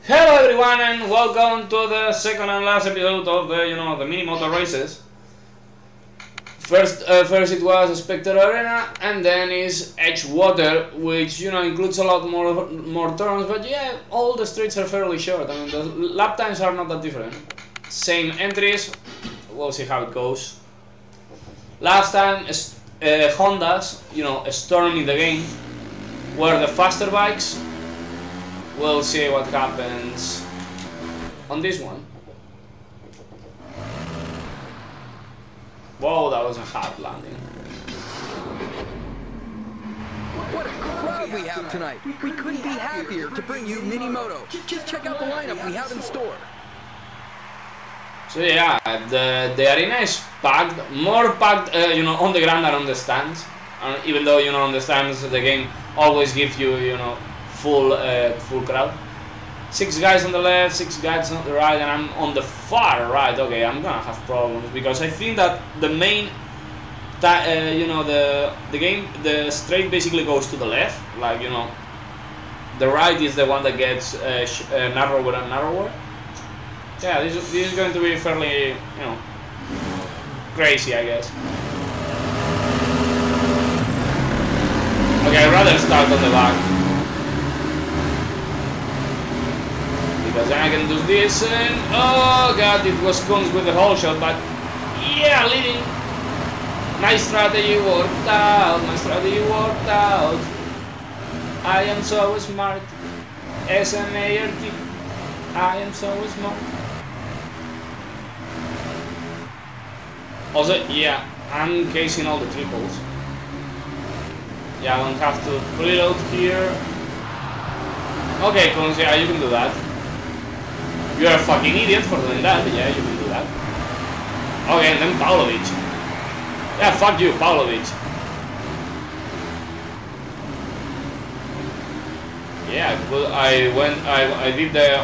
Hello everyone and welcome to the second and last episode of the mini motor races. First it was Edgewater Arena, and then is Edgewater, which includes a lot more turns, but yeah, all the streets are fairly short. I mean, the lap times are not that different. Same entries. We'll see how it goes. Last time, Hondas, storming the game, were the faster bikes. We'll see what happens on this one. Whoa, that was a hard landing. What a crowd we have tonight! We couldn't be happier to bring you Mini Moto. Just check out the lineup we have in store. So yeah, the arena is packed, more packed, on the ground than on the stands. Even though on the stands the game always gives you, full crowd. 6 guys on the left, 6 guys on the right, and I'm on the far right. Okay, I'm gonna have problems because I think that the main, the straight basically goes to the left. Like the right is the one that gets narrower and narrower. Yeah, this is going to be fairly, crazy, I guess. Okay, I'd rather start on the back. Because then I can do this and oh god, it was Kunz with the whole shot, but yeah, leading. My strategy worked out, I am so smart. S-M-A-R-T. I am so smart. Also, yeah, I'm casing all the triples. Yeah, I don't have to preload here. Okay, Kunz, yeah, you can do that. You're a fucking idiot for doing that, but yeah, you can do that. Okay, and then Pavlovic. Yeah, fuck you, Pavlovic. Yeah, well, I did the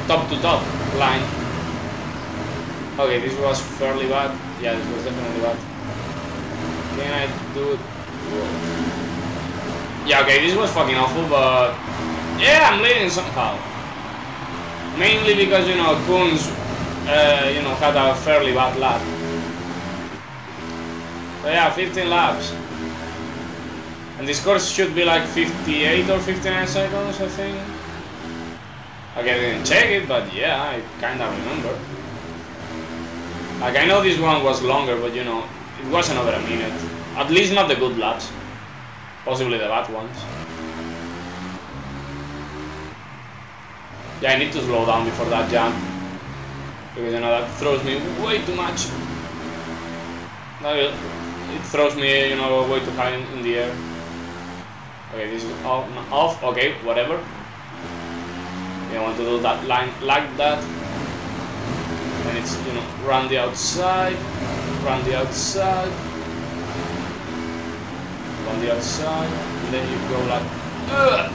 top to top line. Okay, this was fairly bad. Yeah, this was definitely bad. Can I do it? Yeah, okay, this was fucking awful, but yeah, I'm leading somehow. Mainly because Kunz had a fairly bad lap. So yeah, 15 laps. And this course should be like 58 or 59 seconds, I think. Okay, I didn't check it, but yeah, I kinda remember. Like, I know this one was longer, but it wasn't over a minute. At least not the good laps. Possibly the bad ones. Yeah, I need to slow down before that jump. Because that throws me way too much. It throws me, way too high in the air. Okay, this is off. Okay, whatever. I want to do that line like that. And it's, run the outside, run the outside, run the outside, and then you go like, ugh!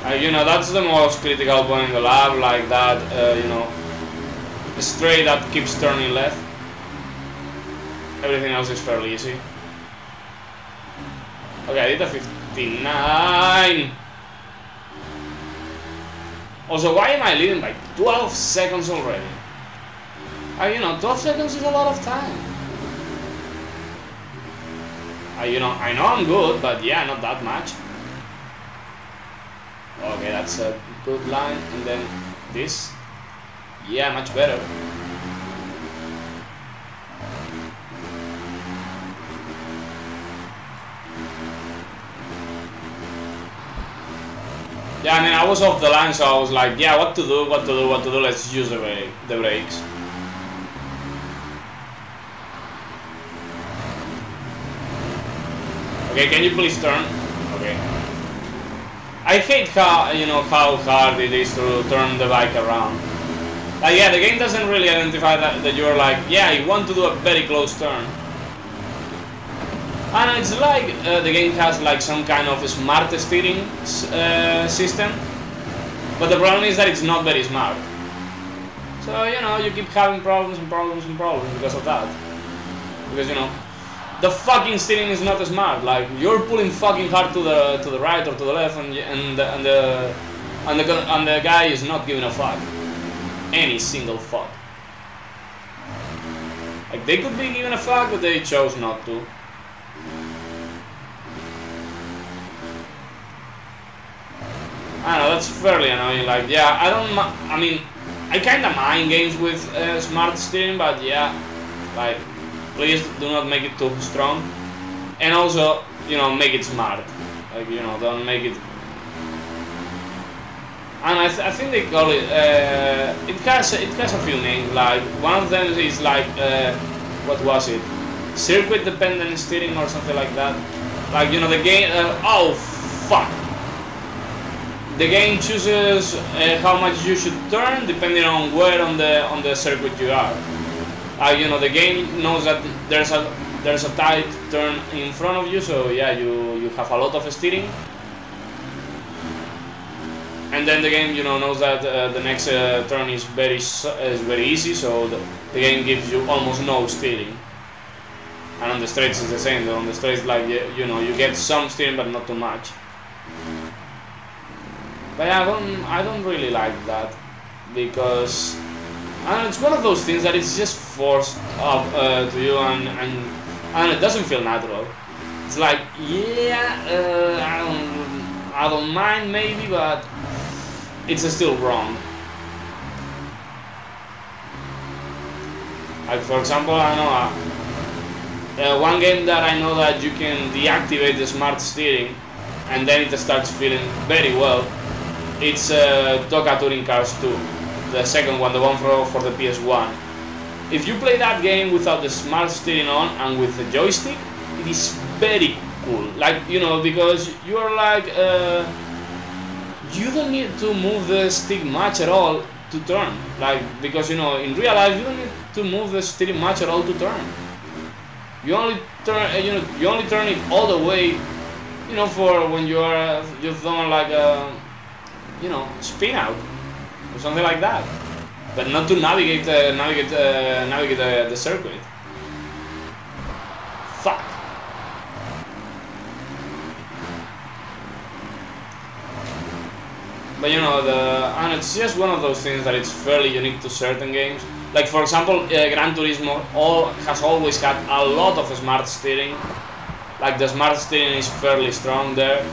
That's the most critical point in the lap, like that, straight that keeps turning left. Everything else is fairly easy. Okay, I did a 59! Also, why am I leading by 12 seconds already? 12 seconds is a lot of time. I know I'm good, but yeah, not that much. Okay, that's a good line, and then this. Yeah, much better. Yeah, I mean, I was off the line, so I was like, yeah, what to do, let's use the brakes. Okay, can you please turn? Okay. I hate how hard it is to turn the bike around. Like, yeah, the game doesn't really identify that you're like, yeah, you want to do a very close turn. And it's like the game has like some kind of smart steering system, but the problem is that it's not very smart. So you keep having problems because of that. Because the fucking steering is not smart. Like, you're pulling fucking hard to the right or to the left, and the guy is not giving a fuck. Any single fuck. Like, they could be giving a fuck, but they chose not to. I don't know, that's fairly annoying. Like, yeah, I mean, I kinda mind games with smart steering, but yeah, like, please do not make it too strong. And also, you know, make it smart. Like, you know, don't make it... And I think they call it, it has a few names. Like, one of them is like, what was it? Circuit dependent steering or something like that. Like, you know, the game, oh fuck. The game chooses how much you should turn depending on where on the circuit you are. You know, the game knows that there's a tight turn in front of you, so yeah, you have a lot of steering. And then the game, you know, knows that the next turn is very easy, so the game gives you almost no steering. And on the straights it's the same. On the straights, like, you know, you get some steering but not too much. But yeah, I don't really like that, because it's one of those things that it's just forced up to you, and it doesn't feel natural. It's like, yeah, I don't mind maybe, but it's still wrong. Like, for example, I know one game that I know that you can deactivate the smart steering, and then it starts feeling very well. It's Toka Touring Cars 2, the second one, the one for the PS1. If you play that game without the smart steering on and with the joystick, it is very cool. Like, you know, because you are like, you don't need to move the stick much at all to turn. Like, because, you know, in real life you don't need to move the steering much at all to turn. You only turn, you only turn it all the way, you know, for when you've done like a, you know, spin out or something like that, but not to navigate the circuit. Fuck. But you know, and it's just one of those things that it's fairly unique to certain games. Like, for example, Gran Turismo has always had a lot of smart steering. Like, the smart steering is fairly strong there.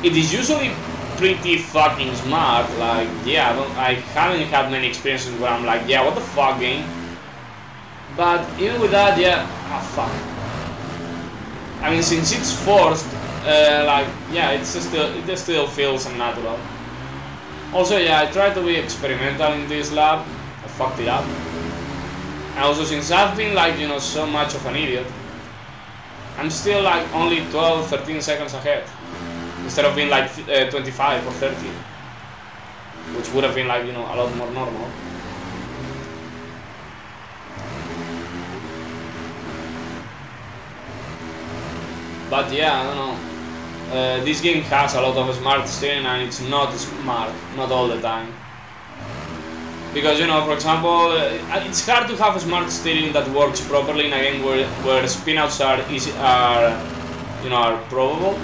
It is usually pretty fucking smart. Like, yeah, I haven't had many experiences where I'm like, yeah, what the fuck, game. But even with that, yeah, fuck. I mean, since it's forced, like, yeah, it still feels unnatural. Also, yeah, I tried to be experimental in this lap. I fucked it up. And also, since I've been, like, you know, so much of an idiot, I'm still like only 12-13 seconds ahead, instead of being like 25 or 30, which would have been, like, you know, a lot more normal. But yeah, I don't know. This game has a lot of smart steering, and it's not smart, not all the time. Because, you know, for example, it's hard to have a smart steering that works properly in a game where spinouts are probable.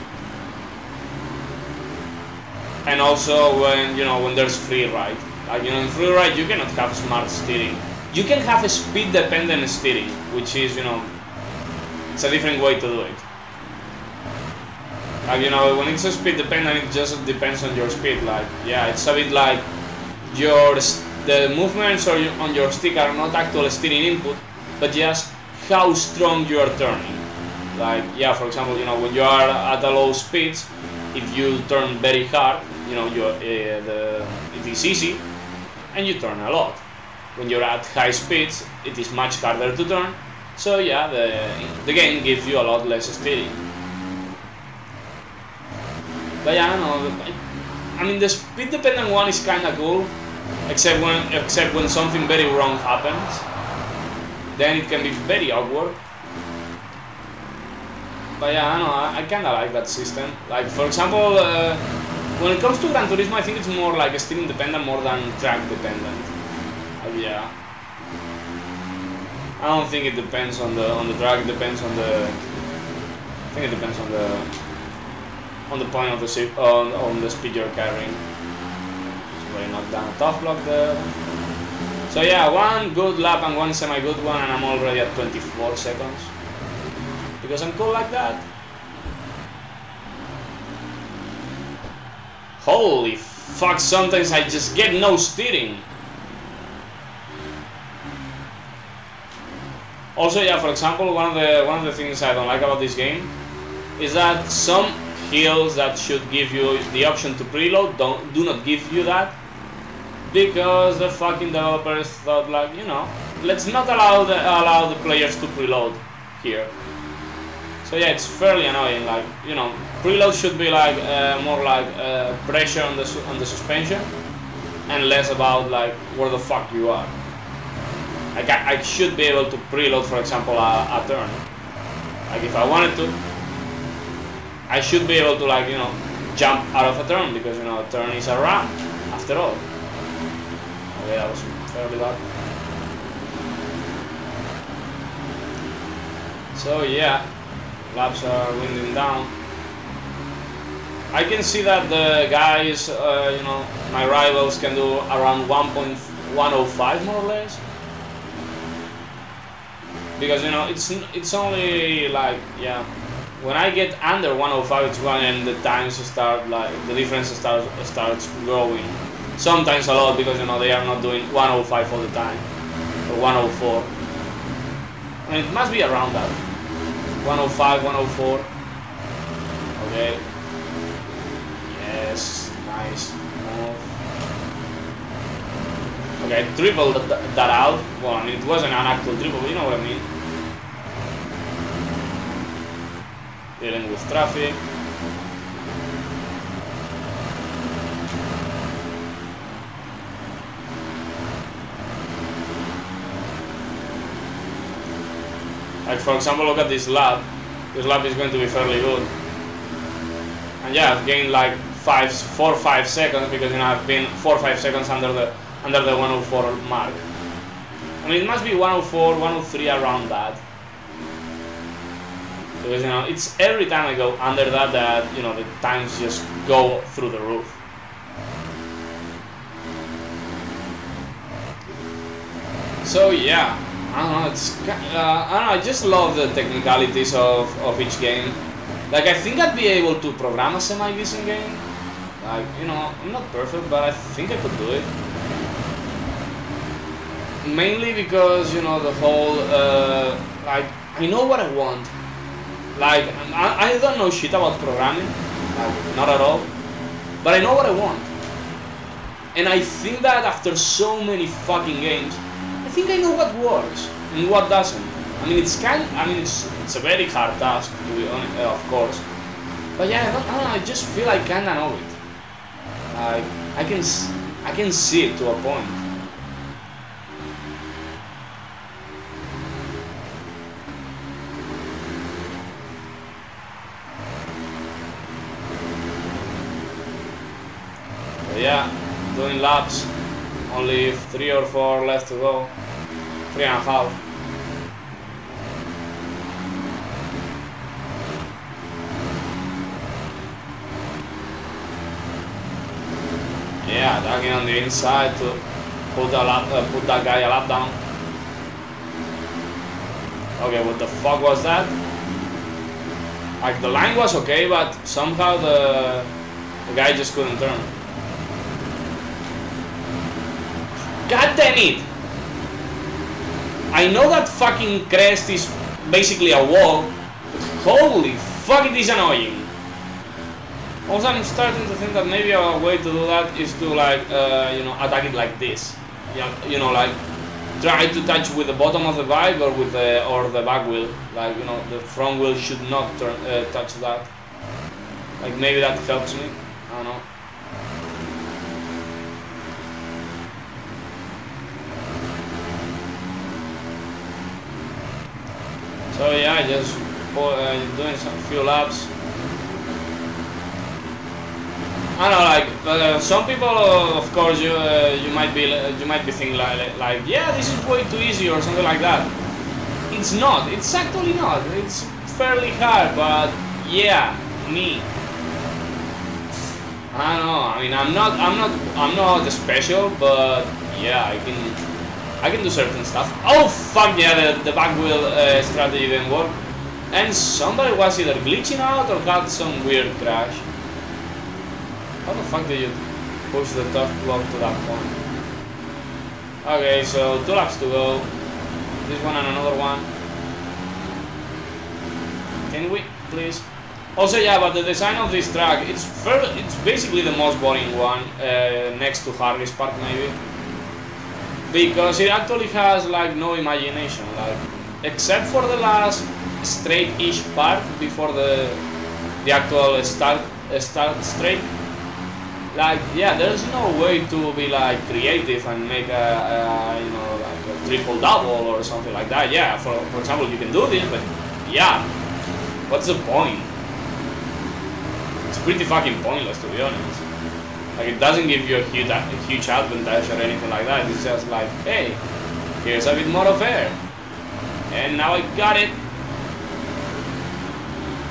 And also when there's free ride. Like, you know, in free ride you cannot have smart steering. You can have a speed dependent steering, which is, you know, it's a different way to do it. Like, you know, when it's a speed dependent, it just depends on your speed. Like, yeah, it's a bit like the movements on your stick are not actual steering input, but just how strong you are turning. Like, yeah, for example, you know, when you are at a low speeds, if you turn very hard, you know, it is easy, and you turn a lot. When you're at high speeds, it is much harder to turn. So yeah, the game gives you a lot less steering. But yeah, I don't know. I mean, the speed dependent one is kind of cool. Except when something very wrong happens, then it can be very awkward. But yeah, I don't know, I kinda like that system. Like, for example, when it comes to Gran Turismo, I think it's more like steering dependent more than track dependent. Yeah. I don't think it depends on the track, it depends on I think it depends on the point of the ship, on the speed you're carrying. So I knocked down a tough block there. So yeah, one good lap and one semi-good one, and I'm already at 24 seconds. Because I'm cool like that. Holy fuck, sometimes I just get no steering. Also, yeah, for example, one of the things I don't like about this game is that some hills that should give you the option to preload do not give you that, because the fucking developers thought, like, you know, let's not allow the players to preload here. So yeah, it's fairly annoying. Like, you know, preload should be like more like pressure on the suspension, and less about like where the fuck you are. Like I should be able to preload, for example, a turn. Like if I wanted to, I should be able to, like, you know, jump out of a turn, because, you know, a turn is a ramp after all. Okay, that was fairly bad. So yeah, laps are winding down. I can see that the guys, you know, my rivals can do around 1.105 more or less. Because, you know, it's only like, yeah, when I get under 105, it's when the times start, like, the difference starts growing. Sometimes a lot, because, you know, they are not doing 105 all the time, or 104. And it must be around that. 105, 104. Okay. Yes, nice. Okay, tripled that out. Well, I mean, it wasn't an actual triple, but you know what I mean. Dealing with traffic. Like, for example, look at this lap. This lap is going to be fairly good. And yeah, I've gained like 4 or 5 seconds, because, you know, I've been 4 or 5 seconds under the 104 mark. I mean, it must be 104, 103, around that. Because, you know, it's every time I go under that, you know, the times just go through the roof. So yeah, I don't know, it's I don't know, I just love the technicalities of each game. Like, I think I'd be able to program a semi-decent game. Like, you know, I'm not perfect, but I think I could do it. Mainly because, you know, the whole, like, I know what I want. Like, I don't know shit about programming, like, not at all, but I know what I want. And I think that after so many fucking games, I think I know what works and what doesn't. I mean, it's a very hard task, to be honest, of course. But yeah, I don't know, I just feel I kinda know it. Like, I can see it to a point. Yeah, doing laps, only 3 or 4 left to go, 3.5. Yeah, attacking on the inside to put that guy a lap down. Okay, what the fuck was that? Like, the line was okay, but somehow the guy just couldn't turn. God damn it! I know that fucking crest is basically a wall, but holy fuck, it is annoying. Also, I'm starting to think that maybe a way to do that is to, like, you know, attack it like this. You know, like, try to touch with the bottom of the bike or with the back wheel. Like, you know, the front wheel should not touch that. Like, maybe that helps me. I don't know. So yeah, just doing some few laps. I don't know, like, some people, of course, you might be thinking like, yeah, this is way too easy or something like that. It's not. It's actually not. It's fairly hard, but yeah, me. I don't know. I mean, I'm not special, but yeah, I can do certain stuff. Oh fuck yeah, the back wheel strategy didn't work, and somebody was either glitching out or had some weird crash. How the fuck did you push the top block to that point? Okay, so 2 laps to go. This one and another one. Can we please? Also, yeah, but the design of this track, it's basically the most boring one, next to Harris Park maybe, because it actually has like no imagination, like except for the last straight-ish part before the actual start straight. Like, yeah, there's no way to be like creative and make a you know, like a triple double or something like that. Yeah, for example, you can do this, but yeah, what's the point? It's pretty fucking pointless, to be honest. Like, it doesn't give you a huge advantage or anything like that. It's just like, hey, here's a bit more of air, and now I got it.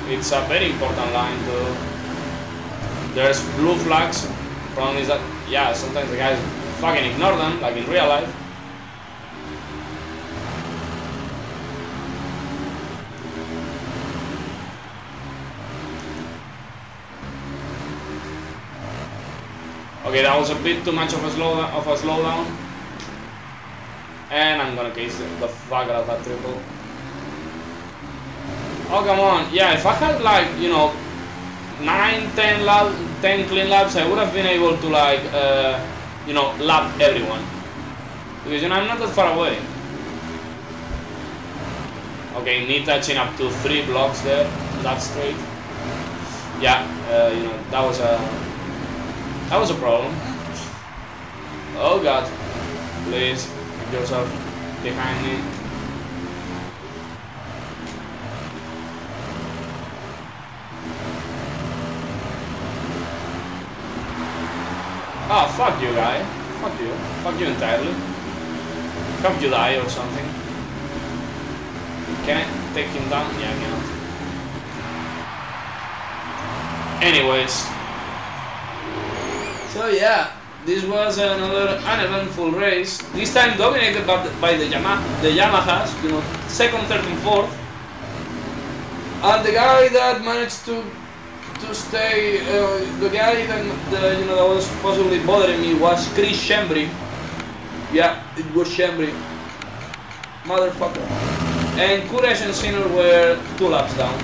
It's a very important line too. There's blue flags. Problem is that, yeah, sometimes the guys fucking ignore them, like in real life. Okay, that was a bit too much of a slowdown, and I'm gonna case the fuck out of that triple. Oh come on, yeah, if I had like, you know, 10 clean laps, I would have been able to like, you know, lap everyone, because, you know, I'm not that far away. Okay, me touching up to 3 blocks there, that's straight. Yeah, you know, that was a problem. Oh god, please keep yourself behind me. Oh, fuck you, guy. Fuck you. Fuck you entirely. Hope you die or something. Can I take him down? Yeah, I cannot. Anyways. So yeah, this was another uneventful race. This time dominated by the Yamahas, you know, 2nd, 3rd, and 4th. And the guy that managed to stay, the guy that you know, that was possibly bothering me was Chris Shembri. Yeah, it was Shembri. Motherfucker. And Kuresh and Sinner were 2 laps down.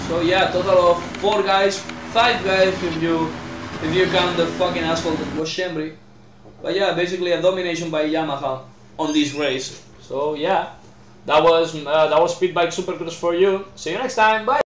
So yeah, total of 4 guys, 5 guys if you count the fucking asshole that was Shembri. But yeah, basically a domination by Yamaha on this race. So yeah, that was Speed Bike Supercross for you. See you next time. Bye.